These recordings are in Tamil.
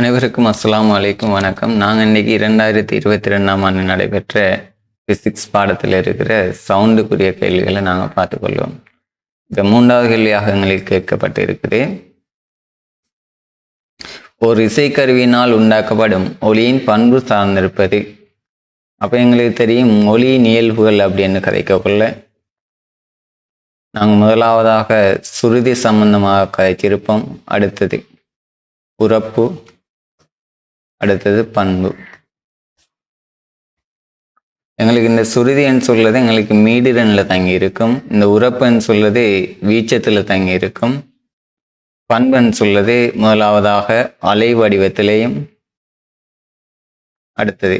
அனைவருக்கும் அஸ்ஸலாமு அலைக்கும் வணக்கம். நாங்கள் இன்றைக்கி 2022ஆம் ஆண்டு நடைபெற்ற பிசிக்ஸ் பாடத்தில் இருக்கிற சவுண்டுக்குரிய கேள்விகளை நாங்கள் பார்த்துக்கொள்வோம். இப்போ 3வது கேள்வியாக எங்களுக்கு கேட்கப்பட்டு இருக்குது. ஒரு இசைக்கருவியினால் உண்டாக்கப்படும் ஒலியின் பண்பு சார்ந்திருப்பது. அப்போ எங்களுக்கு தெரியும் ஒலியின் இயல்புகள் அப்படின்னு கதைக்கக்குள்ள நாங்கள் முதலாவதாக சுருதி சம்பந்தமாக கதைச்சிருப்போம். அடுத்தது உரப்பு, அடுத்தது பண்பு. எங்களுக்கு இந்த சுருதின்னு சொல்றது எங்களுக்கு மீடிரன்ல தங்கி இருக்கும். இந்த உரப்புன்னு சொல்றது வீச்சத்தில் தங்கி இருக்கும். பண்புன்னு சொல்றது முதலாவதாக அலை வடிவத்திலேயும் அடுத்தது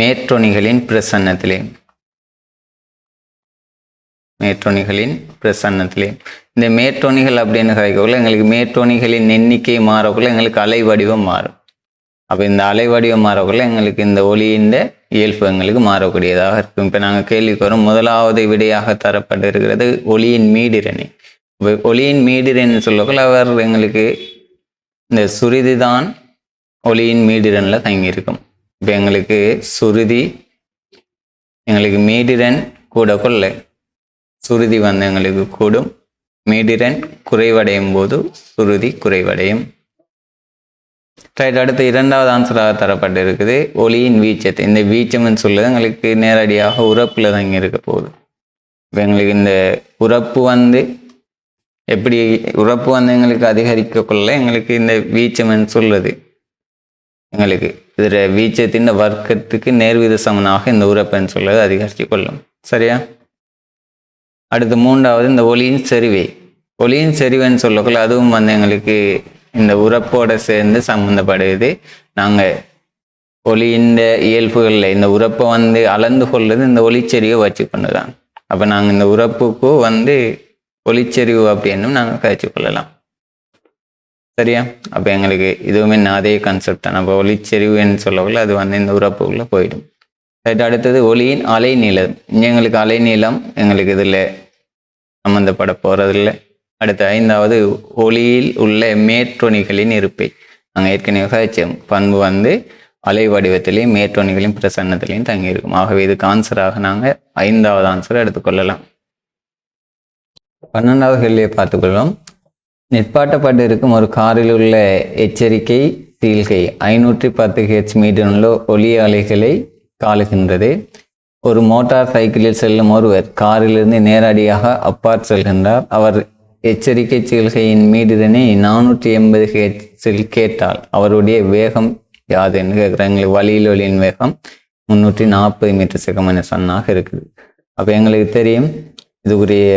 மேற்றொனிகளின் பிரசன்னத்திலேயும் இந்த மேற்றொனிகள் அப்படின்னு கிடைக்கக்குள்ள எங்களுக்கு மேற்றொனிகளின் எண்ணிக்கை மாறக்குள்ள எங்களுக்கு அலை வடிவம் மாறும். அப்போ இந்த அலை வடிவம் மாறக்குள்ள எங்களுக்கு இந்த ஒலியின் இயல்பு எங்களுக்கு மாறக்கூடியதாக இருக்கும். இப்போ நாங்கள் கேள்விக்கு வரும் முதலாவது விடையாக தரப்பட்டிருக்கிறது ஒலியின் மீடிரணி. ஒலியின் மீடிரன் சொல்லக்குள்ள அவர் எங்களுக்கு இந்த சுருதி தான் ஒலியின் மீடிரனில் தங்கியிருக்கும். இப்போ எங்களுக்கு சுருதி எங்களுக்கு மீடிரன் கூட கொள்ள சுருதி வந்து எங்களுக்கு கூடும். மீடிரன் குறைவடையும் போது சுருதி குறைவடையும். ரைட். அடுத்து 2வது ஆன்சராக தரப்பட்டு இருக்குது ஒலியின் வீச்சத்தை. இந்த வீச்சம்னு சொல்லுறது எங்களுக்கு நேரடியாக உரப்பில் தங்கி இருக்க போகுது. இப்போ எங்களுக்கு இந்த உரப்பு வந்து எப்படி உரப்பு வந்து எங்களுக்கு அதிகரிக்கக்குள்ள எங்களுக்கு இந்த வீச்சம்னு சொல்லுது எங்களுக்கு இதில் வீச்சத்தின் வர்க்கத்துக்கு நேர்வித சமனாக இந்த உரப்புன்னு சொல்லுறது அதிகரித்து கொள்ளும். சரியா? அடுத்து 3வது இந்த ஒலியின் செறிவை. ஒலியின் செறிவுன்னு சொல்லக்குள்ள அதுவும் வந்து எங்களுக்கு இந்த உரப்போட சேர்ந்து சம்மந்தப்படுது. நாங்கள் ஒலியின் இயல்புகளில் இந்த உரப்பை வந்து அளந்து கொள்வது இந்த ஒலிச்செறிவை வச்சு கொண்டுதான். அப்போ நாங்கள் இந்த உரப்புக்கு வந்து ஒலிச்செறிவு அப்படின்னு நாங்கள் கழிச்சு கொள்ளலாம். சரியா? அப்போ எங்களுக்கு இதுவுமே அதே கான்செப்ட் தான். அப்போ ஒலிச்செறிவுன்னு சொல்லக்குள்ள அது வந்து இந்த உரப்புக்குள்ளே போயிடும். ரைட். அடுத்தது ஒலியின் அலைநீளம். எங்களுக்கு அலைநீளம் எங்களுக்கு இதில் சம்மந்தப்பட போகிறதில்லை. அடுத்து 5வது ஒலியில் உள்ள மேற்றொனிகளின் இருப்பை. நாங்கள் ஏற்கனவே கழிச்சோம். பண்பு வந்து அலை வடிவத்திலையும் மேற்றொனிகளின் பிரசன்னத்திலையும் தங்கியிருக்கும். ஆகவே இதுக்கு ஆன்சராக நாங்கள் 5வது ஆன்சரை எடுத்துக்கொள்ளலாம். 12வது கேள்வியை பார்த்துக்கொள்வோம். நிற்பாட்டப்பட்டு இருக்கும் ஒரு காரில் உள்ள எச்சரிக்கை சீல்கை 510 Hz மீதுள்ள ஒலி அலைகளை காலுகின்றது. ஒரு மோட்டார் சைக்கிளில் செல்லும் ஒருவர் காரிலிருந்து நேரடியாக அப்பாற் செல்கின்றார். அவர் எச்சரிக்கை சீல்கையின் மீடிரனை 480 Hz கேட்டால் அவருடைய வேகம் யாது என்று கேட்குறாங்க. எங்களுக்கு வழியில் ஒலியின் வேகம் 340 m/s இருக்குது. அப்போ எங்களுக்கு தெரியும் இதுக்குரிய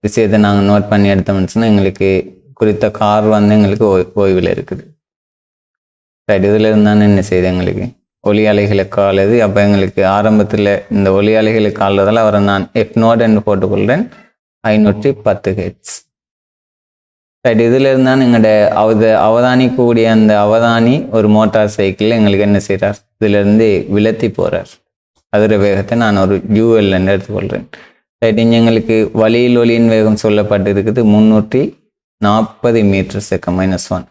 விஷயத்தை நாங்கள் நோட் பண்ணி எடுத்தோம்னு சொன்னால் எங்களுக்கு குறித்த கார் வந்து எங்களுக்கு ஓய்வில் இருக்குது. ரைட். இதில் இருந்தானே என்ன செய்யுது எங்களுக்கு ஒலி அலைகளை காலது. அப்போ எங்களுக்கு ஆரம்பத்தில் இந்த ஒலி அலைகளை காலதால் அவரை நான் F0 என்று போட்டுக்கொள்கிறேன் 510 Hz. ரைட். இதில் இருந்தால் எங்களோட அவதானிக்கக்கூடிய அந்த அவதானி ஒரு மோட்டார் சைக்கிளில் எங்களுக்கு என்ன செய்கிறார், இதிலிருந்து விலத்தி போகிறார். அதோட வேகத்தை நான் ஒரு UL என்று எடுத்துக்கொள்கிறேன். ரைட். இங்கே எங்களுக்கு வழியில் ஒலியின் வேகம் சொல்லப்பட்டு இருக்குது 340 m/s-1.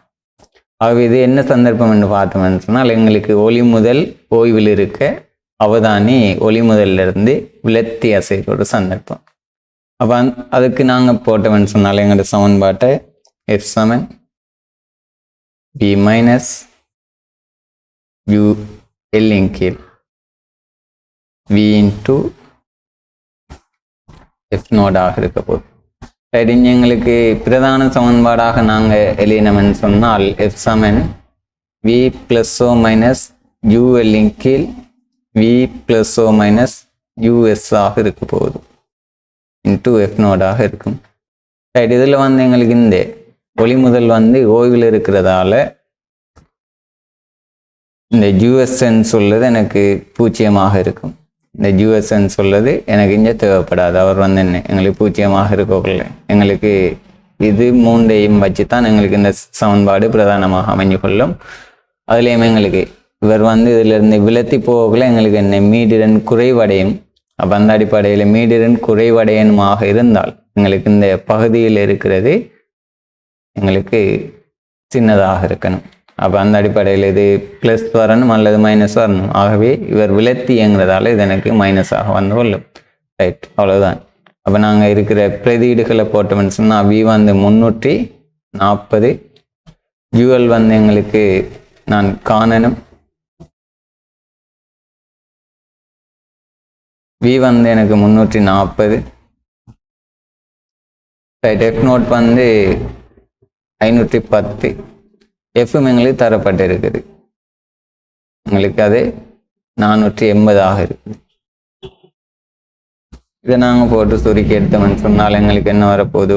ஆகவே இது என்ன சந்தர்ப்பம் என்று பார்த்தோம்னு சொன்னால் எங்களுக்கு ஒலி முதல் ஓய்வில் இருக்க அவதானி ஒலி முதலிருந்து விலத்தி அசைகிற ஒரு சந்தர்ப்பம். அப்போ அதுக்கு நாங்கள் போட்டோம்னு சொன்னால் எங்களோட சமன்பாட்டை F7 B- UL இன் கீழ் V into F0 இருக்க போகுது. இங்கே எங்களுக்கு பிரதான சமன்பாடாக நாங்கள் எழுதினோம்னு சொன்னால் F7 V ± UL இன் கீழ் V ± US இருக்க போகுது இன்ட்டு F0 இருக்கும். ரைட். இதில் வந்து எங்களுக்கு இந்த ஒலி முதல் வந்து ஓய்வில் இருக்கிறதால இந்த USன்னு சொல்லுறது எனக்கு 0 இருக்கும். இந்த USன்னு சொல்லுறது எனக்கு இங்கே தேவைப்படாது. அவர் வந்து என்ன எங்களுக்கு 0 இருக்கக்குள்ள எங்களுக்கு இது 3ஐயும் வச்சு தான் எங்களுக்கு இந்த சமன்பாடு பிரதானமாக அமைஞ்சு கொள்ளும். அதுலேயுமே எங்களுக்கு இவர் வந்து இதிலிருந்து விலத்தி போகக்குள்ள எங்களுக்கு என்ன மீடிரன் குறைவடையும். அப்போ அந்த அடிப்படையில் மீடிரன் குறைவடையணுமாக இருந்தால் எங்களுக்கு இந்த பகுதியில் இருக்கிறது எங்களுக்கு சின்னதாக இருக்கணும். அப்போ அந்த அடிப்படையில் இது ப்ளஸ் வரணும் அல்லது மைனஸ் வரணும். ஆகவே இவர் விலத்தி இயங்குறதால இது எனக்கு மைனஸாக வந்து கொள்ளும். ரைட், அவ்வளோதான். அப்போ நாங்கள் இருக்கிற பிரதியீடுகளை போட்டோம்னு சொன்னால் வி வந்து 340, UL வந்து எங்களுக்கு நான் காணணும். வி வந்து எனக்கு 340, ரைட். எஃப் நோட் வந்து 510, எஃப்எம் எங்களுக்கு தரப்பட்டு இருக்குது. எங்களுக்கு அது 480 இருக்குது. இதை நாங்கள் போட்டு சுருக்கி எடுத்தோம்னு சொன்னால் எங்களுக்கு என்ன வரப்போகுது?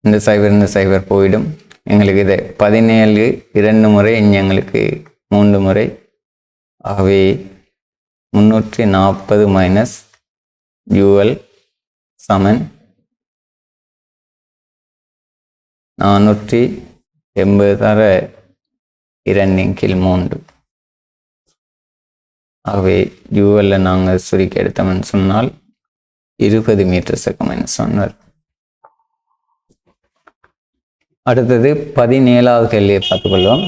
இந்த சைபர் போயிடும். எங்களுக்கு இதை 17 2 முறை, இங்கே எங்களுக்கு 3 முறை. ஆகவே 340 மைனஸ் UL சமன் 480 தர 2/3. ஆகவே UL நாங்கள் சுருக்கி எடுத்தோம்னு சொன்னால் 20 m/s வரும். அடுத்தது 17வது கேள்வியை பார்த்துக்கொள்வோம்.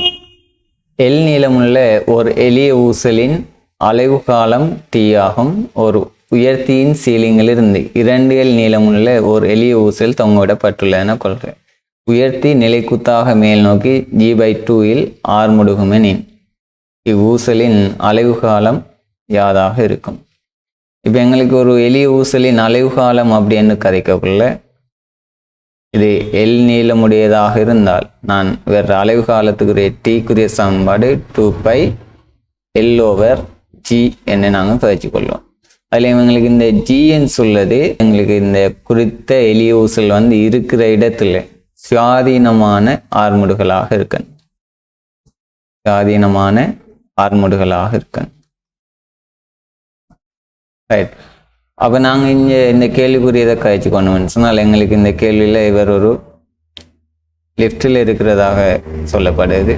L நீளமுள்ள ஒரு எளிய ஊசலின் அலைவு காலம் T ஆகும். ஒரு உயர்த்தியின் சீலிங்கிலிருந்து 2L நீளமுள்ள ஒரு எளிய ஊசல் தொங்கவிடப்பட்டுள்ளன கொள்க. உயர்த்தி நிலைக்குத்தாக மேல் நோக்கி G/2 ஆர்முடுகுமெனின் இவ்வூசலின் அலைவு காலம் யாதாக இருக்கும்? இப்போ எங்களுக்கு ஒரு எளிய ஊசலின் அலைவு காலம் அப்படின்னு கதைக்கக்குள்ள இது L நீளமுடையதாக இருந்தால் நான் வேறு அலைவு காலத்துக்குரிய Tக்குரிய சமன்பாடு 2πL/G என்று நாங்கள் கதைச்சு கொள்வோம். அதில் எங்களுக்கு இந்த GN சொல்லுது எங்களுக்கு இந்த குறித்த எளிய ஊசல் வந்து இருக்கிற இடத்துல சுயாதீனமான ஆர்முடுகளாக இருக்கணும். சுயாதீனமான ஆர்முடுகளாக இருக்கணும். ரைட். அப்போ நாங்கள் இங்கே இந்த கேள்விக்குரியதை கழிச்சு கொண்டு சொன்னால் எங்களுக்கு இந்த கேள்வியில் இவர் ஒரு லிஃப்டில் இருக்கிறதாக சொல்லப்படுது.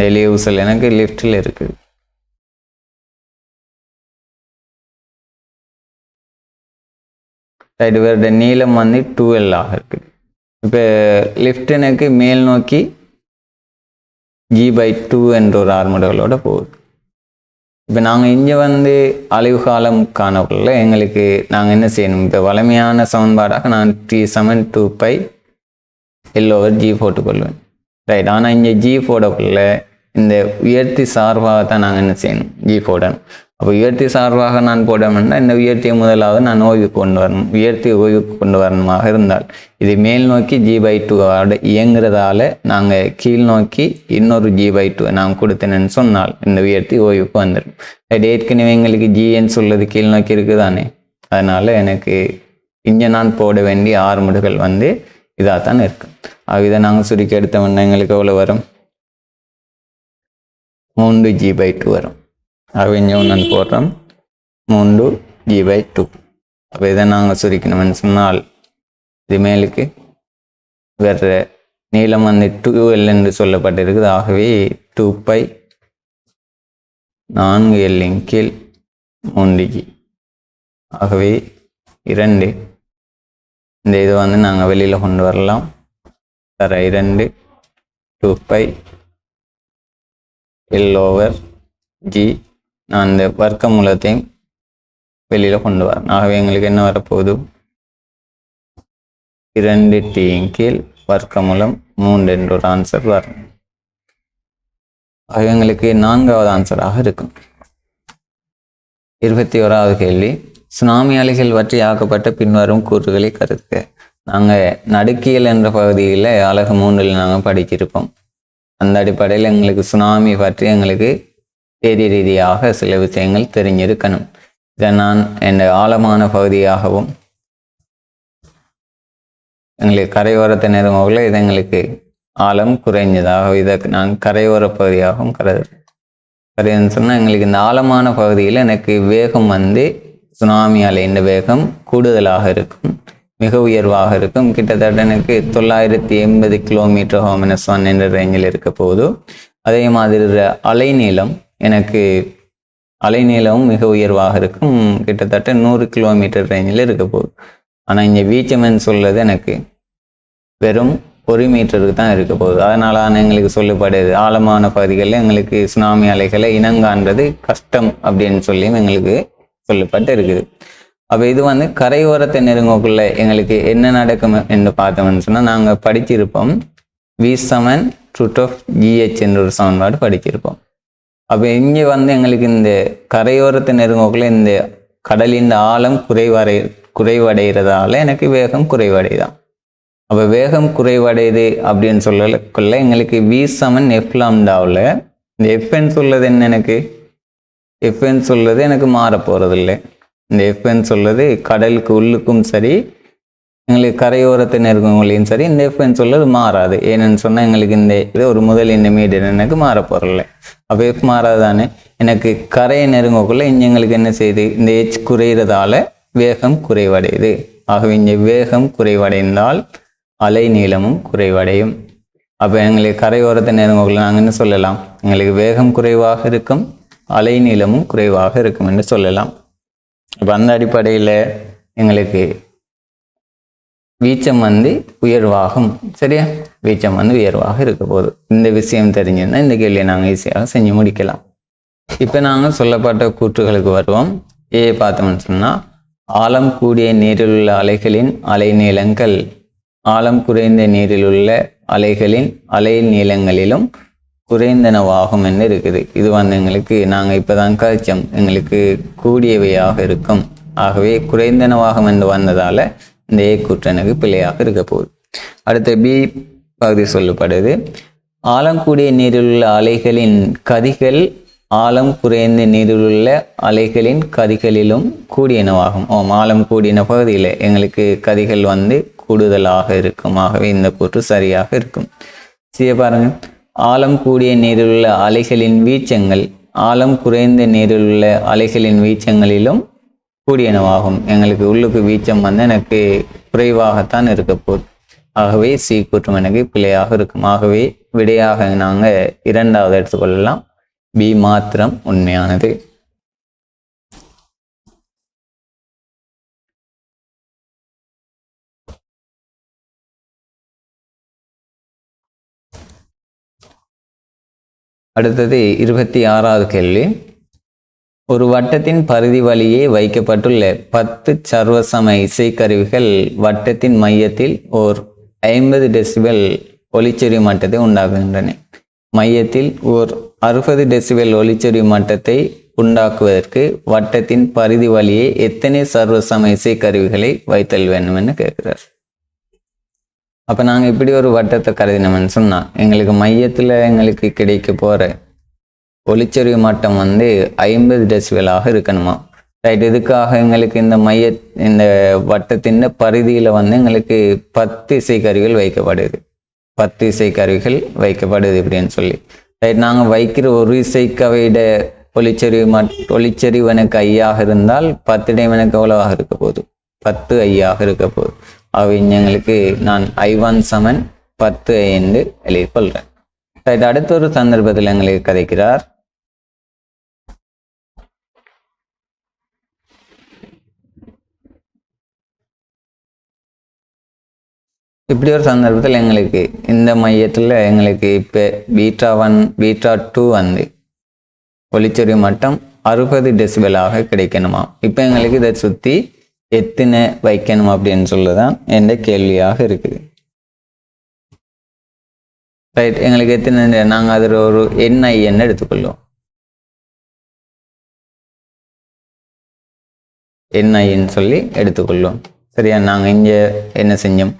எளிய ஊசல் எனக்கு லிஃப்டில் இருக்குது. ரைட். இவருடைய நீளம் வந்து 2L ஆக இருக்குது. இப்போ லிஃப்ட் எனக்கு மேல் நோக்கி G/2 என்ற ஒரு ஆர்முடுகளோட போகுது. இப்போ நாங்கள் இங்கே வந்து அலைவு காலம் காணக்குள்ள எங்களுக்கு நாங்கள் என்ன செய்யணும்? இப்போ வலிமையான சமன்பாடாக நான் T = 2πL/G போட்டுக்கொள்வேன். ரைட். ஆனால் இங்கே G போடக்குள்ள இந்த உயர்த்தி சார்பாக தான் நாங்கள் என்ன செய்யணும்? G போடணும். அப்போ உயர்த்தி சார்பாக நான் போடணும்னா இந்த உயர்த்தியை முதலாவது நான் ஓய்வுக்கு கொண்டு வரணும். உயர்த்தி ஓய்வுக்கு கொண்டு வரணுமாக இருந்தால் இது மேல் நோக்கி G/2 இயங்குறதால நாங்கள் கீழ் நோக்கி இன்னொரு G/2 நாங்கள் கொடுத்தேன்னு சொன்னால் இந்த உயர்த்தி ஓய்வுக்கு வந்துடும். அது ஏற்கனவே எங்களுக்கு GN சொல்லுது கீழ் நோக்கி இருக்குதானே. அதனால் எனக்கு இங்கே நான் போட வேண்டிய ஆர்முடுகள் வந்து இதாக தான் இருக்கும். இதை நாங்கள் சுருக்கி எடுத்தோம்னா எங்களுக்கு எவ்வளோ வரும்? 3G/2 வரும். இங்கே நான் போடுறோம் 3G/2. அப்போ இதை நாங்கள் சுருக்கணும்னு சொன்னால் இது மேலுக்கு வேறு நீளம் வந்து 2L என்று சொல்லப்பட்டிருக்குது. ஆகவே 2π/4L/3G. ஆகவே 2 இந்த இது வந்து நாங்கள் வெளியில் கொண்டு வரலாம். தர 2 2πL/G. நான் இந்த வர்க்க மூலத்தையும் வெளியில் கொண்டு வரேன். ஆகவே எங்களுக்கு என்ன வரப்போகுது? 2T/வர்க்கமூலம் 3 என்ற ஒரு ஆன்சர் வரும். ஆகவே எங்களுக்கு 4வது ஆன்சராக இருக்கும். 21வது கேள்வி. சுனாமி அலைகள் பற்றி ஆக்கப்பட்ட பின்வரும் கூற்றுகளை கருதுக. நாங்கள் நடுக்கியல் என்ற பகுதியில் அலகு 3 நாங்கள் படிச்சிருப்போம். அந்த அடிப்படையில் எங்களுக்கு சுனாமி பற்றி எங்களுக்கு தேதி ரீதியாக சில விஷயங்கள் தெரிஞ்சிருக்கணும். இதை நான் என் ஆழமான பகுதியாகவும் எங்களுக்கு கரையோரத்தை நெருங்கவுள்ள இது எங்களுக்கு ஆழம் குறைஞ்சதாக இதை நான் கரையோர பகுதியாகவும் கருதுன்னு சொன்னால் எங்களுக்கு இந்த ஆழமான பகுதியில் எனக்கு வேகம் வந்து சுனாமி அலையின் வேகம் கூடுதலாக இருக்கும், மிக உயர்வாக இருக்கும். கிட்டத்தட்ட எனக்கு 980 km/s என்ற ரேஞ்சில் இருக்க போது. அதே மாதிரி அலை நீளம் எனக்கு அலைநீளமும் மிக உயர்வாக இருக்கும். கிட்டத்தட்ட 100 கிலோமீட்டர் ரேஞ்சில் இருக்க போகுது. ஆனால் இங்கே வீச்சம்னு சொல்றது எனக்கு வெறும் 1 மீட்டருக்கு தான் இருக்க போகுது. அதனால எங்களுக்கு சொல்லப்படுது ஆழமான பகுதிகளில் எங்களுக்கு சுனாமி அலைகளை இனங்காண்றது கஷ்டம் அப்படின்னு சொல்லியும் எங்களுக்கு சொல்லப்பட்டு இருக்குது. அப்போ இது கரையோரத்தை நெருங்கக்குள்ள எங்களுக்கு என்ன நடக்கும் என்று பார்த்தோம்னு சொன்னால் நாங்கள் படிச்சிருப்போம் V7 என்ற ஒரு சமன்பாடு படிச்சிருப்போம். அப்போ இங்கே எங்களுக்கு இந்த கரையோரத்தை நெருங்கக்குள்ள இந்த கடலின் ஆழம் குறைவடைகிறதால எனக்கு வேகம் குறைவடைதான். அப்போ வேகம் குறைவடையுது அப்படின்னு சொல்லக்குள்ள எங்களுக்கு V7F λ இந்த எஃப்என் சொல்றது என்ன, எனக்கு எஃப்என் சொல்றது எனக்கு மாற போறதில்லை. இந்த எஃப்என் சொல்றது கடலுக்கு உள்ளுக்கும் சரி எங்களுக்கு கரையோரத்தை நெருங்கலையும் சரி இந்த எஃப்என் சொல்றது மாறாது. ஏன்னு சொன்னால் எங்களுக்கு இந்த இது ஒரு முதல் இந்த மீடியம் எனக்கு மாற போறதில்லை. அப்போ எஃப் மாறாதானே எனக்கு கரையை நெருங்கக்குள்ள இங்கே எங்களுக்கு என்ன செய்யுது, இந்த எச் குறைகிறதால வேகம் குறைவடையுது. ஆகவே இங்கே வேகம் குறைவடைந்தால் அலை நீளமும் குறைவடையும். அப்போ எங்களுக்கு கரையோரத்தை நெருங்கக்குள்ள நாங்கள் என்ன சொல்லலாம், எங்களுக்கு வேகம் குறைவாக இருக்கும், அலை நீளமும் குறைவாக இருக்கும் என்று சொல்லலாம். அப்போ அந்த அடிப்படையில் எங்களுக்கு வீச்சம் உயர்வாகும். சரியா, வீச்சம் உயர்வாக இருக்க போகுது. இந்த விஷயம் தெரிஞ்சுன்னா இந்த கேள்வியை நாங்கள் ஈஸியாக செஞ்சு முடிக்கலாம். இப்போ நாங்கள் சொல்லப்பட்ட கூற்றுகளுக்கு வருவோம். பார்த்தோம்னு சொன்னால் ஆழம் கூடிய நீரில் உள்ள அலைகளின் அலை நீளங்கள் ஆழம் குறைந்த நீரில் உள்ள அலைகளின் அலை நீளங்களிலும் குறைந்தனவாகும் என்று இருக்குது. இது எங்களுக்கு நாங்கள் இப்போ தான் கழிச்சோம், எங்களுக்கு கூடியவையாக இருக்கும். ஆகவே குறைந்தனவாகும் என்று வந்ததால் இந்த ஏ கூற்று எனக்கு பிழையாக இருக்க போகுது. அடுத்த பி பகுதி சொல்லப்படுது ஆழம் கூடிய நீரில் உள்ள அலைகளின் கதிகள் ஆழம் குறைந்த நீரில் உள்ள அலைகளின் கதிகளிலும் கூடியனவாகும். ஆழம் கூடின பகுதியில் எங்களுக்கு கதிகள் கூடுதலாக இருக்கும். ஆகவே இந்த கூற்று சரியாக இருக்கும். சரி பாருங்க, ஆழம் கூடிய நீரில் உள்ள அலைகளின் வீச்சங்கள் ஆழம் குறைந்த நீரில் உள்ள அலைகளின் வீச்சங்களிலும் கூடியனவாகும். எங்களுக்கு உள்ளுக்கு வீச்சம் எனக்கு குறைவாகத்தான் இருக்க போகுது. ஆகவே சி கூற்றம் எனக்கு பிழையாக இருக்கும். ஆகவே விடையாக நாங்கள் இரண்டாவது எடுத்துக்கொள்ளலாம். பி மாத்திரம் உண்மையானது. அடுத்தது 26வது கேள்வி. ஒரு வட்டத்தின் பரிதி வழியே வைக்கப்பட்டுள்ள 10 சர்வசம இசைக்கருவிகள் வட்டத்தின் மையத்தில் ஓர் 50 டெசிபல் ஒலிச்செறிவு மட்டத்தை உண்டாக்குகின்றன. மையத்தில் ஓர் 60 டெசிபல் ஒலிச்செறிவு மட்டத்தை உண்டாக்குவதற்கு வட்டத்தின் பரிதி வழியே எத்தனை சர்வசம இசைக்கருவிகளை வைத்தல் வேண்டும் என்று கேட்கிறார். அப்போ நாங்கள் இப்படி ஒரு வட்டத்தை கருதினோம்னு சொன்னால் எங்களுக்கு மையத்தில் எங்களுக்கு கிடைக்க போகிற ஒலிச்செறிவு மட்டம் 50 டெசிபலாக இருக்கணுமா. ரைட், இதுக்காக எங்களுக்கு இந்த வட்டத்தின் பரிதியில் எங்களுக்கு 10 இசைக்கருவிகள் வைக்கப்படுது. 10 இசைக்கருவிகள் வைக்கப்படுது இப்படின்னு சொல்லி. ரைட், நாங்கள் வைக்கிற ஒரு இசைக்கவையிட ஒலிச்செறிவு எனக்கு ஐயாக இருந்தால் 10 டைம் எனக்கு எவ்வளவாக இருக்க போகுது, 10 ஐயாக இருக்க போகுது. அவை எங்களுக்கு நான் I1 = 10 என்று எழுதி கொள்கிறேன். ரைட், அடுத்த ஒரு சந்தர்ப்பத்தில் எங்களுக்கு கதைக்கிறார். இப்படி ஒரு சந்தர்ப்பத்தில் எங்களுக்கு இந்த மையத்தில் எங்களுக்கு இப்போ β1 β2 ஒலிச்செறிவு மட்டம் 60 டெசிபலாக கிடைக்கணுமா. இப்போ எங்களுக்கு இதை சுற்றி எத்தனை வைக்கணும் அப்படின்னு சொல்லதான் என்ற கேள்வியாக இருக்குது. ரைட், எங்களுக்கு எத்தனை நாங்கள் அதில் ஒரு NIN எடுத்துக்கொள்வோம். NIN சொல்லி எடுத்துக்கொள்வோம். சரியா, நாங்கள் இங்கே என்ன செஞ்சோம்,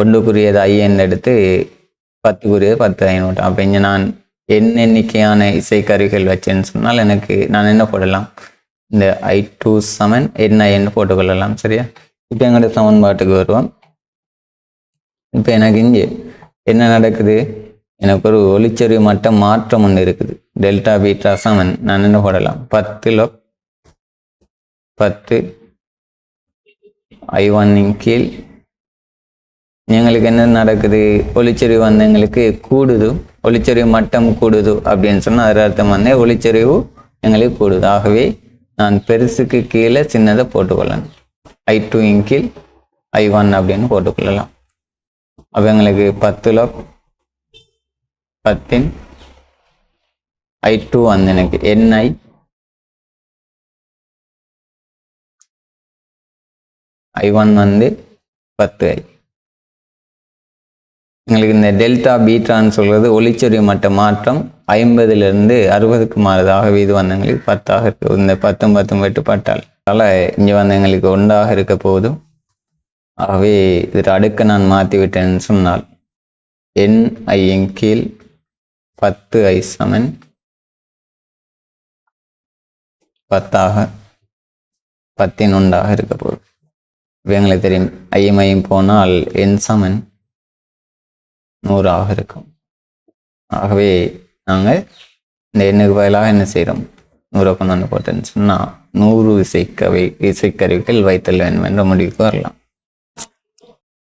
1க்குரியது IN எடுத்து 10க்குரியது 10 IN விட்டோம். அப்போ இங்கே நான் எண்ணிக்கையான இசைக்கருவிகள் வச்சேன்னு சொன்னால் எனக்கு நான் என்ன போடலாம், இந்த I2 = NIN போட்டுக்கொள்ளலாம். சரியா, இப்போ எங்களோட சமன்பாட்டுக்கு வருவோம். இப்போ எனக்கு இங்கே என்ன நடக்குது, எனக்கு ஒரு ஒலிச்செறிவு மட்டம் மாற்றம் ஒன்று இருக்குது. டெல்டா பீட்டா சமன் நான் என்ன போடலாம், 10 I1 கீழ் எங்களுக்கு என்ன நடக்குது, ஒலிச்செறிவு எங்களுக்கு கூடுது, ஒலிச்செறிவு மட்டம் கூடுது அப்படின்னு சொன்னால் அது அர்த்தம் ஒலிச்செறிவு எங்களுக்கு கூடுது. ஆகவே நான் பெருசுக்கு கீழே சின்னதை போட்டுக்கொள்ளணும். I2 இன் கீழ் I1 அப்படின்னு போட்டுக்கொள்ளலாம். அப்போ எங்களுக்கு 10 log 10 I2 வந்து எனக்கு NI I1 வந்து 10I. எங்களுக்கு இந்த டெல்டா பீட்டான்னு சொல்கிறது ஒளிச்சொறி மட்ட மாற்றம் 50லிருந்து 60க்கு மாறுது. ஆகவே இது வந்து எங்களுக்கு 10ஆக இருக்குது. இந்த 10 வெட்டுப்பட்டால் இங்கே வந்து எங்களுக்கு 1ஆக இருக்க போதும். ஆகவே இதில் அடுக்க நான் மாற்றி விட்டேன்னு சொன்னால் NI இன் கீழ் 10I சமன் 10ஆக 10 இருக்க போகுது. இப்போ எங்களுக்கு தெரியும் ஐயும் போனால் N சமன் 100 இருக்கும். ஆகவே நாங்கள் இந்த எண்ணுக்கு பதிலாக என்ன செய்கிறோம், 100 கொண்டு போட்டேன்னு சொன்னால் 100 இசைக்கருவிகள் வைத்தல் வேண்டும் என்ற முடிவுக்கு வரலாம்.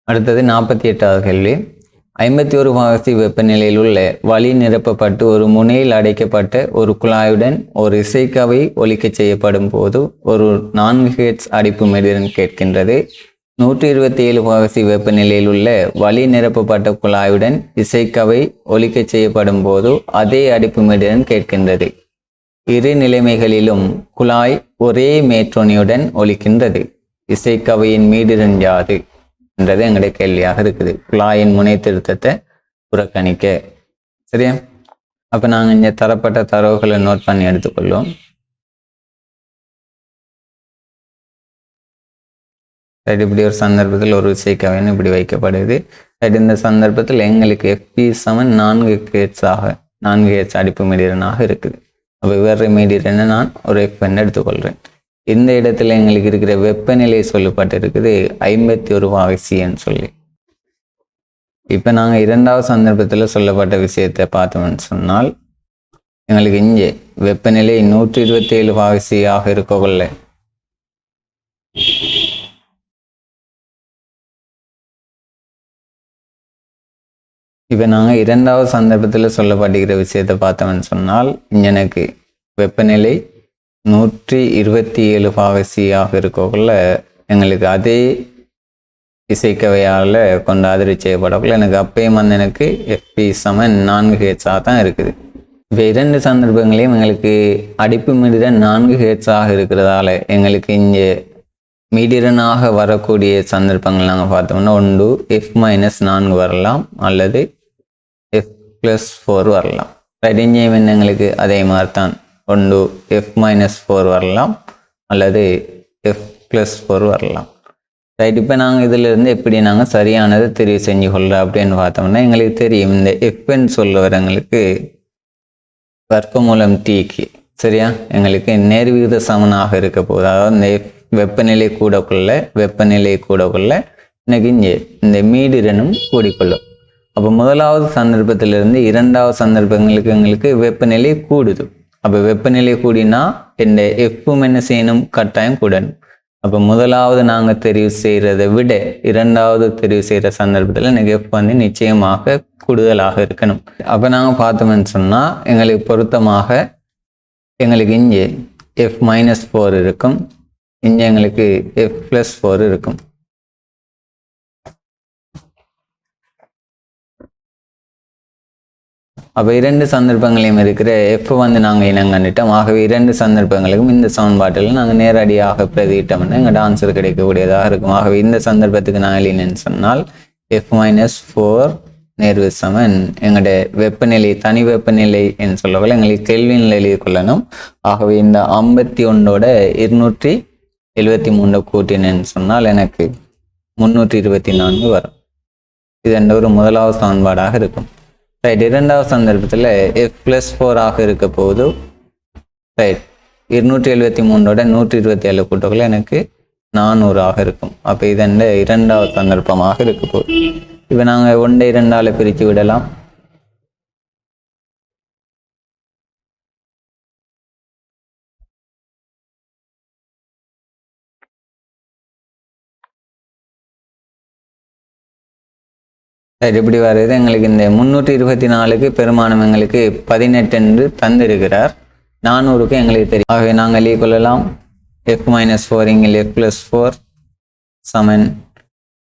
அடுத்தது 48வது கேள்வி. 51 பாகசி வெப்பநிலையில் உள்ள வளி நிரப்பப்பட்டு ஒரு முனையில் அடைக்கப்பட்ட ஒரு குழாயுடன் ஒரு இசைக்கவை ஒலிக்க செய்யப்படும் போது ஒரு 4 ஹெர்ட்ஸ் அடிப்பு மெதிரன் கேட்கின்றது. 127 பாகசி வெப்பநிலையில் உள்ள வளி நிரப்பப்பட்ட குழாயுடன் இசைக்கவை ஒலிக்க செய்யப்படும் போது அதே அடிப்பு மெதிரன் கேட்கின்றது. இரு நிலைமைகளிலும் குழாய் ஒரே மேற்றொனியுடன் ஒலிக்கின்றது. இசைக்கவையின் மீடிரன் யாது என்றது எங்களுடைய கேள்வியாக இருக்குது. குழாயின் முனை திருத்தத்தை புறக்கணிக்க. சரியா? அப்போ நாங்கள் இங்கே தரப்பட்ட தரவுகளை நோட் பண்ணி எடுத்துக்கொள்வோம். இப்படி ஒரு சந்தர்ப்பத்தில் ஒரு இசைக்கவைன்னு இப்படி வைக்கப்படுது. இந்த சந்தர்ப்பத்தில் எங்களுக்கு FP சமன் 4 ஹெர்ட்ஸ் அடிப்பு மீடியனாக இருக்குது. அப்போ வேறு மீடியனை நான் ஒரு FN எடுத்துக்கொள்கிறேன். இந்த இடத்துல எங்களுக்கு இருக்கிற வெப்பநிலை சொல்லப்பட்டு இருக்குது 51 பாகசின்னு சொல்லி. இப்போ நாங்கள் 2வது சந்தர்ப்பத்தில் சொல்லப்பட்ட விஷயத்தை பார்த்தோம்னு சொன்னால் எங்களுக்கு இங்கே வெப்பநிலை 127 பாகசியாக இருக்கக்குள்ள இப்போ நாங்கள் 2வது சந்தர்ப்பத்தில் சொல்லப்படுகிற விஷயத்தை பார்த்தோம்னு சொன்னால் இங்கே எனக்கு வெப்பநிலை 127 பாகசியாக இருக்கக்குள்ள எங்களுக்கு அதே இசைக்கவையால் கொண்டு அதிர்ச்சி செய்யப்படக்குள்ள எனக்கு அப்பயும் வந்து எனக்கு FP சமன் 4 ஹெர்ட்ஸாக தான் இருக்குது. இப்போ 2 சந்தர்ப்பங்களையும் எங்களுக்கு அடிப்பு மீடிரன் 4 ஹெர்ட்ஸாக இருக்கிறதால எங்களுக்கு இங்கே மீடிரனாக வரக்கூடிய சந்தர்ப்பங்கள் நாங்கள் பார்த்தோம்னா ஒன்று F-4 வரலாம் அல்லது F+4 வரலாம். இங்கேயும் எங்களுக்கு அதே மாதிரி தான் ஒன்று F-4 வரலாம் அல்லது F+4 வரலாம். ரைட். இப்போ நாங்கள் இதிலிருந்து எப்படி நாங்கள் சரியானதை தெரிவு செஞ்சு கொள்கிறோம் அப்படின்னு பார்த்தோம்னா எங்களுக்கு தெரியும் இந்த FN சொல்லுவரங்களுக்கு வர்க்கமூலம் Tக்கு சரியா எங்களுக்கு நேர்விகித சமனாக இருக்க போகுது. அதாவது இந்த வெப்பநிலை கூடக்குள்ள எனக்கு இங்கே இந்த மீடிரனும் கூடிக்கொள்ளும். அப்போ 1வது சந்தர்ப்பத்திலிருந்து 2வது சந்தர்ப்பங்களுக்கு எங்களுக்கு வெப்பநிலை கூடுது. அப்போ வெப்பநிலை கூடினா இந்த Fம் என்ன செய்யணும், கட்டாயம் கூடணும். அப்போ 1வது நாங்கள் தெரிவு செய்கிறதை விட 2வது தெரிவு செய்கிற சந்தர்ப்பத்தில் எனக்கு F வந்து நிச்சயமாக கூடுதலாக இருக்கணும். அப்போ நாங்கள் பார்த்தோம்னு சொன்னால் எங்களுக்கு பொருத்தமாக எங்களுக்கு இங்கே F-4 இருக்கும், இங்கே எங்களுக்கு F+4 இருக்கும். அப்போ 2 சந்தர்ப்பங்களையும் இருக்கிற F வந்து நாங்கள் இனங்கண்டுட்டோம். ஆகவே 2 சந்தர்ப்பங்களுக்கும் இந்த சமன்பாட்டில் நாங்கள் நேரடியாக பிரதியிட்டோம்னா எங்களோட ஆன்சர் கிடைக்கக்கூடியதாக இருக்கும். ஆகவே இந்த சந்தர்ப்பத்துக்கு நாங்கள் என்னன்னு சொன்னால் F-4 நேர்வு சமன் எங்களுடைய வெப்பநிலை தனி வெப்பநிலை என்று சொல்லக்கூட எங்களுக்கு கெல்வினில் எழுதி கொள்ளணும். ஆகவே இந்த 51ஓட 273 கூட்டினேன்னு சொன்னால் எனக்கு 324 வரும். இது என்ற ஒரு 1வது சமன்பாடாக இருக்கும். ரைட். 2வது சந்தர்ப்பத்தில் F+4 ஆக இருக்க போது ரைட் 273ஓட 127 கூட்டக்குள்ள எனக்கு 400 இருக்கும். அப்போ இதன் 2வது சந்தர்ப்பமாக இருக்க போகுது. இப்போ நாங்கள் 1 2ஆல் பிரித்து விடலாம். இப்படி வருது எங்களுக்கு இந்த 324க்கு பெருமானம் எங்களுக்கு 18 என்று தந்திருக்கிறார். 400க்கு எங்களுக்கு தெரியும். ஆகவே நாங்கள் கொள்ளலாம் f - 4 இங்கில் f + 4 சமன்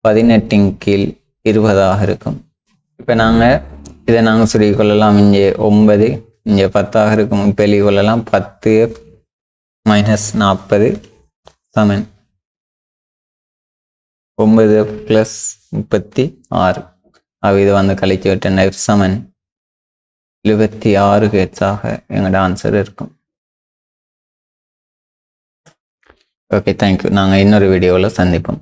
18 கீழ் 20 இருக்கும். இப்போ நாங்கள் இதை நாங்கள் சுருக்கிக் கொள்ளலாம். இங்கே 9 இங்கே 10 இருக்கும். இப்போ எழுதி கொள்ளலாம் 10f - 40 சமன் 9f + 36. இது வந்து கழிச்சு விட்டேன். f சமன் 76 ஹெர்ட்ஸாக எங்களோட ஆன்சர் இருக்கும். Okay, thank you. நாங்கள் இன்னொரு வீடியோவில் சந்திப்போம்.